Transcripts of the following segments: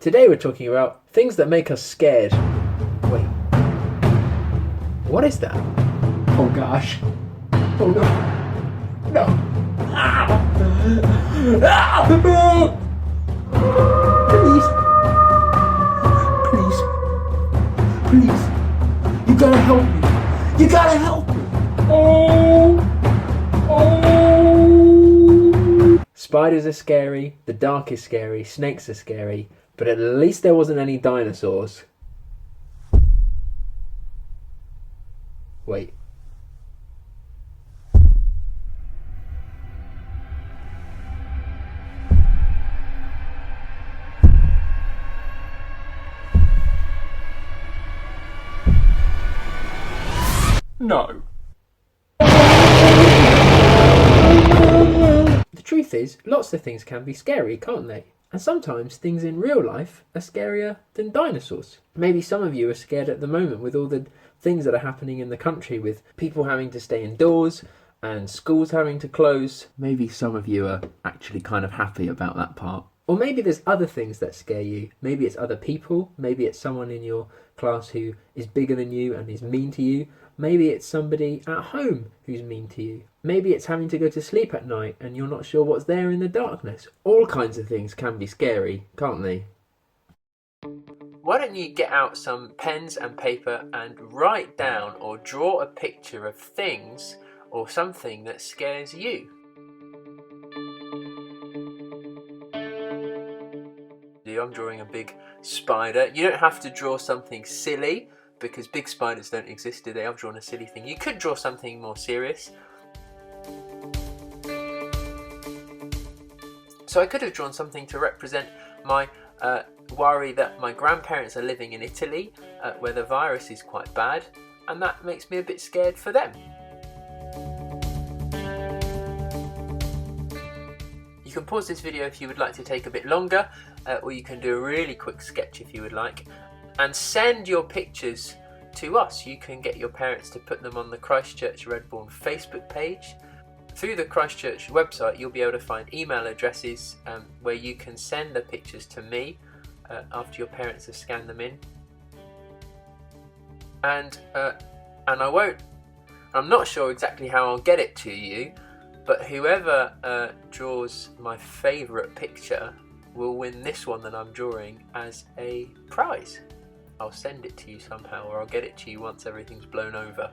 Today we're talking about things that make us scared. Wait. What is that? Oh gosh. Oh no. No. Please. You gotta help me. You gotta help me. Oh. Spiders are scary, the dark is scary, snakes are scary, but at least there wasn't any dinosaurs. Wait. No. The truth is, lots of things can be scary, can't they? And sometimes things in real life are scarier than dinosaurs. Maybe some of you are scared at the moment with all the things that are happening in the country, with people having to stay indoors and schools having to close. Maybe some of you are actually kind of happy about that part. Or maybe there's other things that scare you. Maybe it's other people. Maybe it's someone in your class who is bigger than you and is mean to you. Maybe it's somebody at home who's mean to you. Maybe it's having to go to sleep at night and you're not sure what's there in the darkness. All kinds of things can be scary, can't they? Why don't you get out some pens and paper and write down or draw a picture of things or something that scares you? I'm drawing a big spider. You don't have to draw something silly because big spiders don't exist today. I've drawn a silly thing. You could draw something more serious. So I could have drawn something to represent my worry that my grandparents are living in Italy where the virus is quite bad, and that makes me a bit scared for them. You can pause this video if you would like to take a bit longer, or you can do a really quick sketch if you would like, and send your pictures to us. You can get your parents to put them on the Christchurch Redbourne Facebook page. Through the Christchurch website you'll be able to find email addresses where you can send the pictures to me after your parents have scanned them in. And I'm not sure exactly how I'll get it to you, but whoever draws my favourite picture will win this one that I'm drawing as a prize. I'll send it to you somehow, or I'll get it to you once everything's blown over.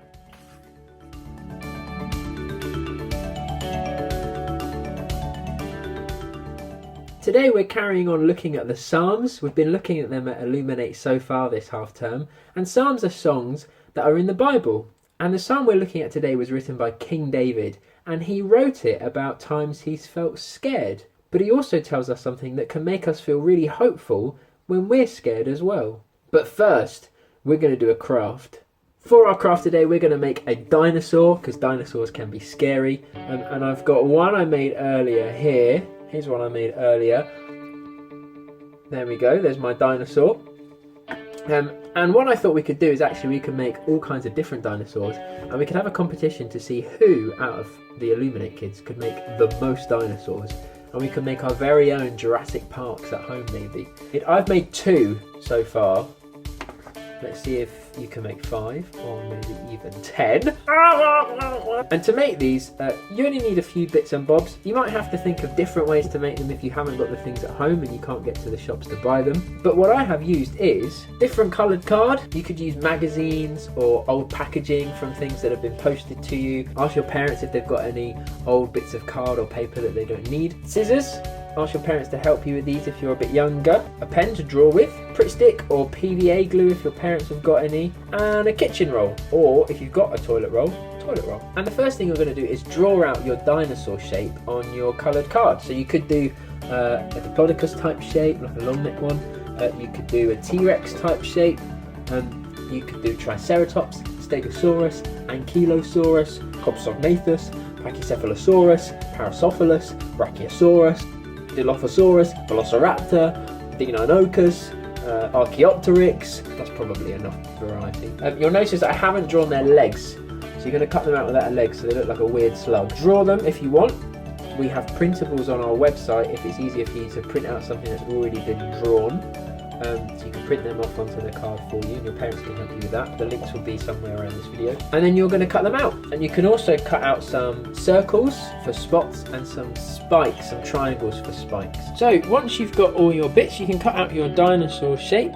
Today we're carrying on looking at the Psalms. We've been looking at them at Illuminate so far this half term, and Psalms are songs that are in the Bible. And the psalm we're looking at today was written by King David, and he wrote it about times he's felt scared. But he also tells us something that can make us feel really hopeful when we're scared as well. But first, we're going to do a craft. For our craft today, we're going to make a dinosaur, because dinosaurs can be scary. And I've got one I made earlier here. Here's one I made earlier. There we go, there's my dinosaur. And what I thought we could do is actually we could make all kinds of different dinosaurs, and we could have a competition to see who out of the Illuminate kids could make the most dinosaurs. And we could make our very own Jurassic Parks at home maybe. I've made 2 so far. Let's see if you can make 5 or maybe even 10. And to make these, you only need a few bits and bobs. You might have to think of different ways to make them if you haven't got the things at home and you can't get to the shops to buy them. But what I have used is different coloured card. You could use magazines or old packaging from things that have been posted to you. Ask your parents if they've got any old bits of card or paper that they don't need. Scissors. Ask your parents to help you with these if you're a bit younger. A pen to draw with, Pritt stick or PVA glue if your parents have got any, and a kitchen roll, or if you've got a toilet roll. And the first thing you're going to do is draw out your dinosaur shape on your coloured card. So you could do a Diplodocus type shape, like a long neck one. You could do a T-Rex type shape. You could do Triceratops, Stegosaurus, Ankylosaurus, Compsognathus, Pachycephalosaurus, Parasophilus, Brachiosaurus, Dilophosaurus, Velociraptor, Deinonychus, Archaeopteryx. That's probably enough variety. You'll notice that I haven't drawn their legs, so you're going to cut them out without a leg so they look like a weird slug. Draw them if you want. We have printables on our website if it's easier for you to print out something that's already been drawn. so you can print them off onto the card for you, and your parents can help you with that. The links will be somewhere around this video. And then you're going to cut them out, and you can also cut out some circles for spots and some spikes, some triangles for spikes. So once you've got all your bits, you can cut out your dinosaur shape.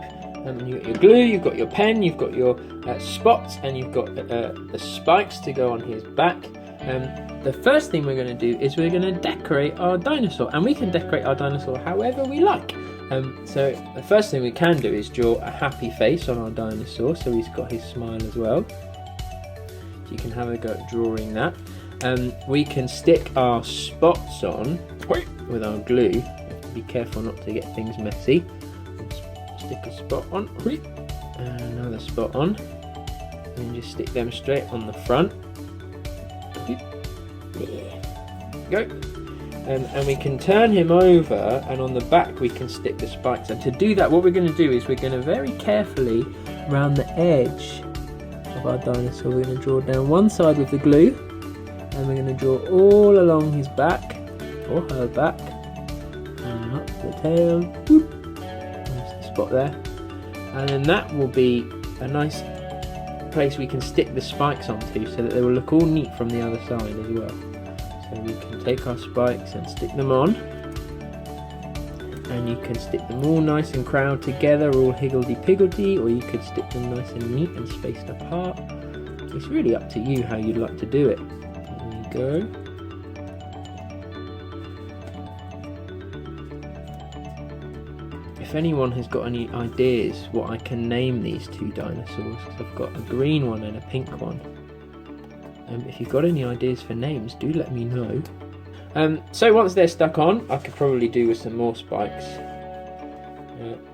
You've got your glue, you've got your pen, you've got your spots, and you've got the spikes to go on his back. The first thing we're going to do is we're going to decorate our dinosaur, and we can decorate our dinosaur however we like. So the first thing we can do is draw a happy face on our dinosaur, so he's got his smile as well. So you can have a go at drawing that. We can stick our spots on with our glue. You have to be careful not to get things messy. Stick a spot on, and another spot on, and just stick them straight on the front. Go. And we can turn him over, and on the back we can stick the spikes. And to do that, what we're going to do is we're going to very carefully, around the edge of our dinosaur, we're going to draw down one side with the glue, and we're going to draw all along his back, or her back, and up the tail. Whoop. There's the spot there. And then that will be a nice place we can stick the spikes onto, so that they will look all neat from the other side as well. So we can take our spikes and stick them on, and you can stick them all nice and crowded together, all higgledy-piggledy, or you could stick them nice and neat and spaced apart. It's really up to you how you'd like to do it. There you go. If anyone has got any ideas what I can name these two dinosaurs, because I've got a green one and a pink one. If you've got any ideas for names, do let me know. So once they're stuck on, I could probably do with some more spikes.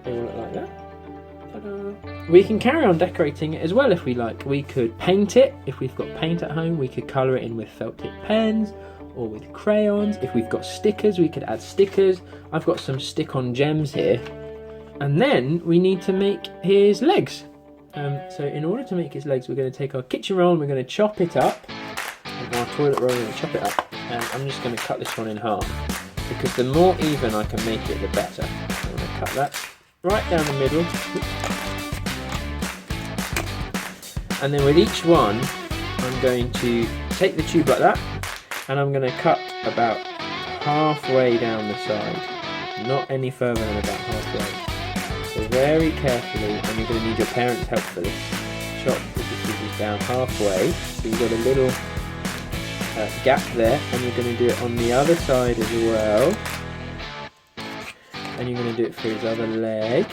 They will look like that. Ta-da. We can carry on decorating it as well if we like. We could paint it. If we've got paint at home, we could colour it in with felt tip pens or with crayons. If we've got stickers, we could add stickers. I've got some stick-on gems here. And then we need to make his legs. So in order to make his legs, we're going to take our kitchen roll and we're going to chop it up. And our toilet roll, we're going to chop it up. And I'm just going to cut this one in half, because the more even I can make it, the better. I'm going to cut that right down the middle. And then with each one, I'm going to take the tube like that, and I'm going to cut about halfway down the side. Not any further than about halfway. So very carefully, and you're going to need your parents' help for this. Chop the scissors down halfway, so you've got a little gap there, and you're going to do it on the other side as well. And you're going to do it for his other leg.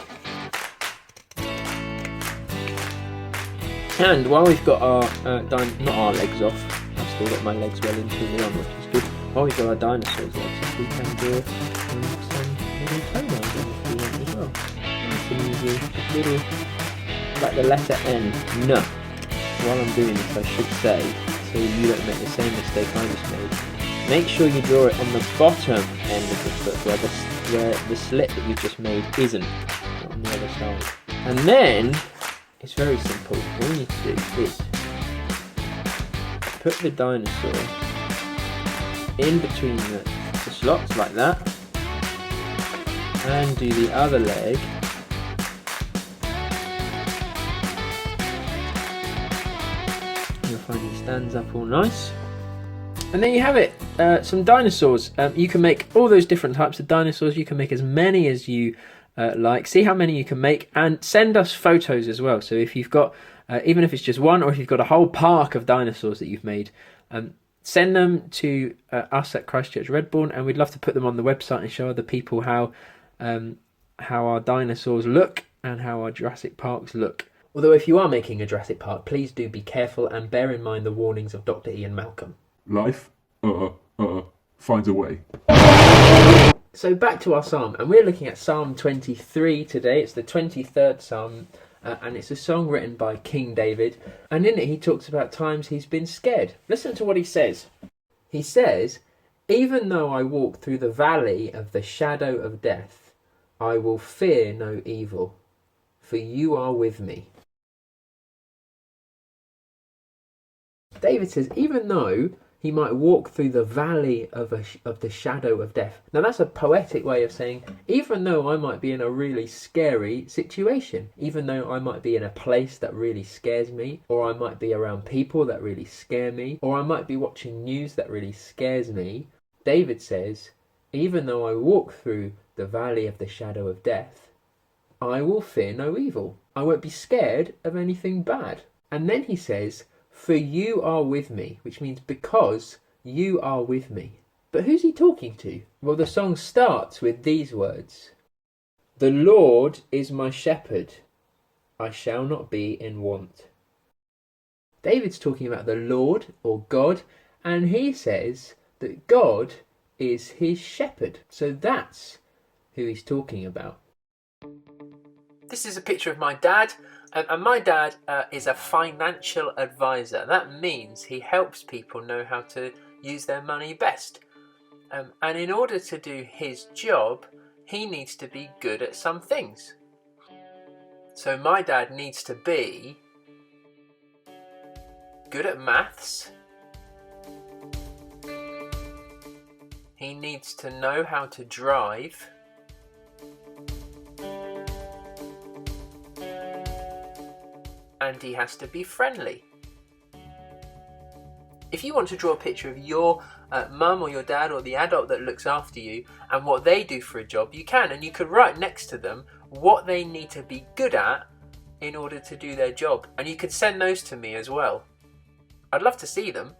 And while we've got our, not our legs off, I've still got my legs well into me on, which is good. While we've got our dinosaurs legs, we can do some little toenails on if we want as well. Easy, little, like the letter N, no. While I'm doing this, I should say, so you don't make the same mistake I just made, make sure you draw it on the bottom end of the foot, where the slit that you just made isn't, not on the other side. And then, it's very simple. All you need to do is put the dinosaur in between the slots like that, and do the other leg. You'll find he stands up all nice. And there you have it, some dinosaurs. You can make all those different types of dinosaurs. You can make as many as you like. See how many you can make, and send us photos as well. So if you've got, even if it's just one, or if you've got a whole park of dinosaurs that you've made, send them to us at Christchurch Redbourne, and we'd love to put them on the website and show other people how our dinosaurs look and how our Jurassic Parks look. Although if you are making a Jurassic Park, please do be careful and bear in mind the warnings of Dr. Ian Malcolm. Life, finds a way. So back to our psalm, and we're looking at Psalm 23 today. It's the 23rd Psalm, and it's a song written by King David. And in it he talks about times he's been scared. Listen to what he says. He says, "Even though I walk through the valley of the shadow of death, I will fear no evil, for you are with me." David says, even though He might walk through the valley of the shadow of death. Now that's a poetic way of saying, even though I might be in a really scary situation, even though I might be in a place that really scares me, or I might be around people that really scare me, or I might be watching news that really scares me, David says, even though I walk through the valley of the shadow of death, I will fear no evil. I won't be scared of anything bad. And then he says, for you are with me, which means because you are with me. But who's he talking to? Well, the song starts with these words. The Lord is my shepherd. I shall not be in want. David's talking about the Lord or God, and he says that God is his shepherd. So that's who he's talking about. This is a picture of my dad, and my dad is a financial advisor. That means he helps people know how to use their money best. And in order to do his job, he needs to be good at some things. So my dad needs to be good at maths. He needs to know how to drive. And he has to be friendly. If you want to draw a picture of your mum or your dad or the adult that looks after you and what they do for a job, you can, and you could write next to them what they need to be good at in order to do their job. And you could send those to me as well. I'd love to see them.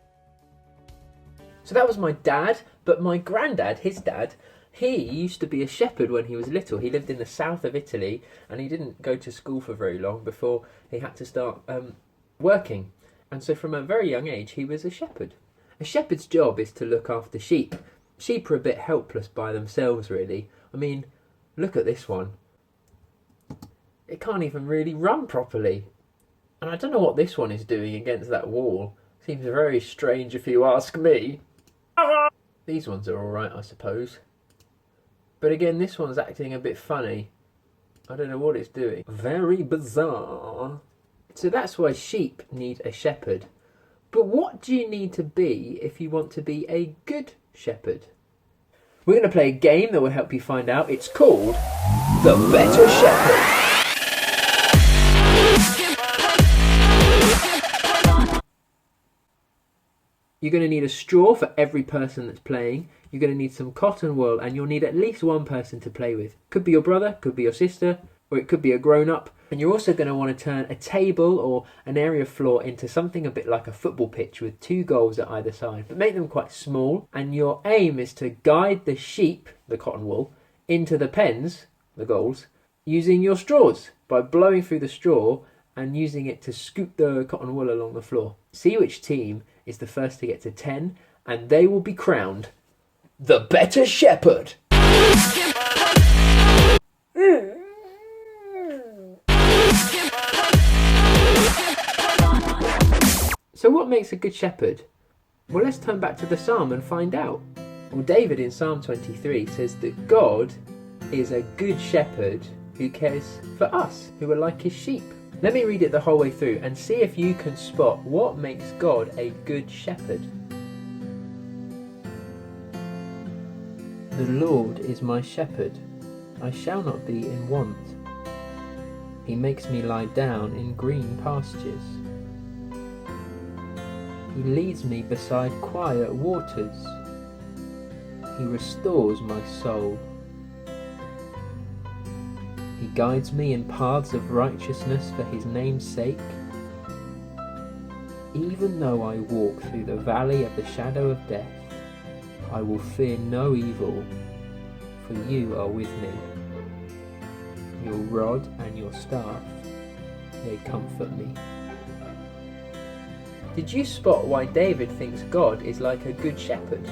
So that was my dad, but my granddad, his dad, he used to be a shepherd when he was little. He lived in the south of Italy and he didn't go to school for very long before he had to start working. And so from a very young age he was a shepherd. A shepherd's job is to look after sheep. Sheep are a bit helpless by themselves, really. I mean, look at this one. It can't even really run properly. And I don't know what this one is doing against that wall. Seems very strange if you ask me. These ones are alright, I suppose. But again, this one's acting a bit funny. I don't know what it's doing. Very bizarre. So that's why sheep need a shepherd. But what do you need to be if you want to be a good shepherd? We're going to play a game that will help you find out. It's called The Better Shepherd. You're going to need a straw for every person that's playing. You're going to need some cotton wool, and you'll need at least one person to play with. Could be your brother, could be your sister, or it could be a grown-up. And you're also going to want to turn a table or an area of floor into something a bit like a football pitch with 2 goals at either side, but make them quite small. And your aim is to guide the sheep, the cotton wool, into the pens, the goals, using your straws by blowing through the straw and using it to scoop the cotton wool along the floor. See which team is the first to get to 10, and they will be crowned the Better Shepherd. So what makes a good shepherd? Well, let's turn back to the psalm and find out. Well, David in Psalm 23 says that God is a good shepherd who cares for us, who are like his sheep. Let me read it the whole way through and see if you can spot what makes God a good shepherd. The Lord is my shepherd, I shall not be in want. He makes me lie down in green pastures. He leads me beside quiet waters. He restores my soul. He guides me in paths of righteousness for his name's sake. Even though I walk through the valley of the shadow of death, I will fear no evil, for you are with me. Your rod and your staff, they comfort me. Did you spot why David thinks God is like a good shepherd?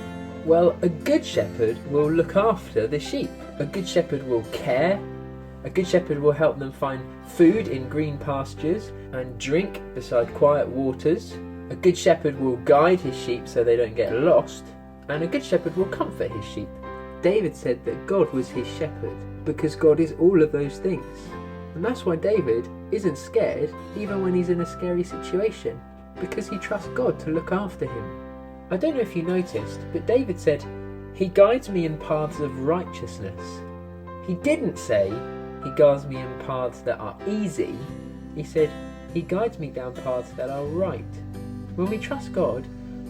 Well, a good shepherd will look after the sheep. A good shepherd will care. A good shepherd will help them find food in green pastures and drink beside quiet waters. A good shepherd will guide his sheep so they don't get lost. And a good shepherd will comfort his sheep. David said that God was his shepherd because God is all of those things. And that's why David isn't scared even when he's in a scary situation, because he trusts God to look after him. I don't know if you noticed, but David said, "He guides me in paths of righteousness." He didn't say, "He guides me in paths that are easy." He said, "He guides me down paths that are right." When we trust God,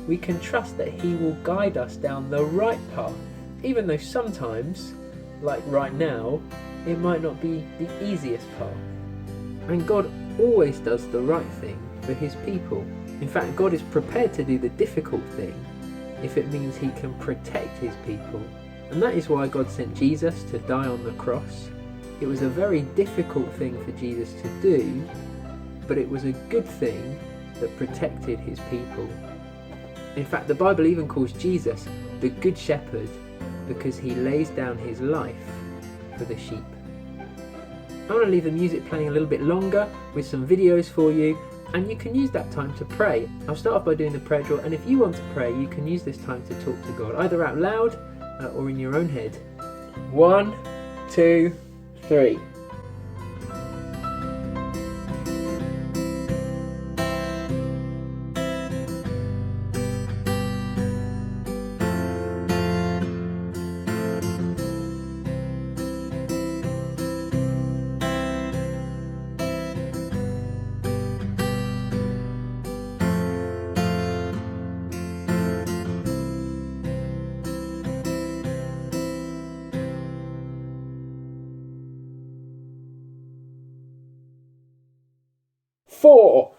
we can trust that He will guide us down the right path, even though sometimes, like right now, it might not be the easiest path. And God always does the right thing for His people. In fact, God is prepared to do the difficult thing if it means He can protect His people. And that is why God sent Jesus to die on the cross. It was a very difficult thing for Jesus to do, but it was a good thing that protected His people. In fact, the Bible even calls Jesus the Good Shepherd because He lays down His life for the sheep. I want to leave the music playing a little bit longer with some videos for you, and you can use that time to pray. I'll start off by doing the prayer drill, and if you want to pray, you can use this time to talk to God, either out loud or in your own head. 1, 2, 3. Four.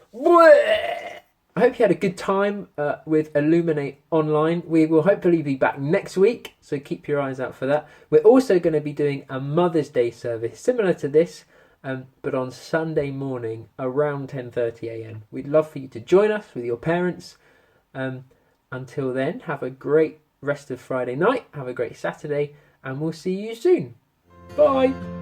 I hope you had a good time with Illuminate Online. We will hopefully be back next week, so keep your eyes out for that. We're also going to be doing a Mother's Day service similar to this, but on Sunday morning around 10:30 a.m. We'd love for you to join us with your parents. Until then, have a great rest of Friday night, have a great Saturday, and we'll see you soon. Bye.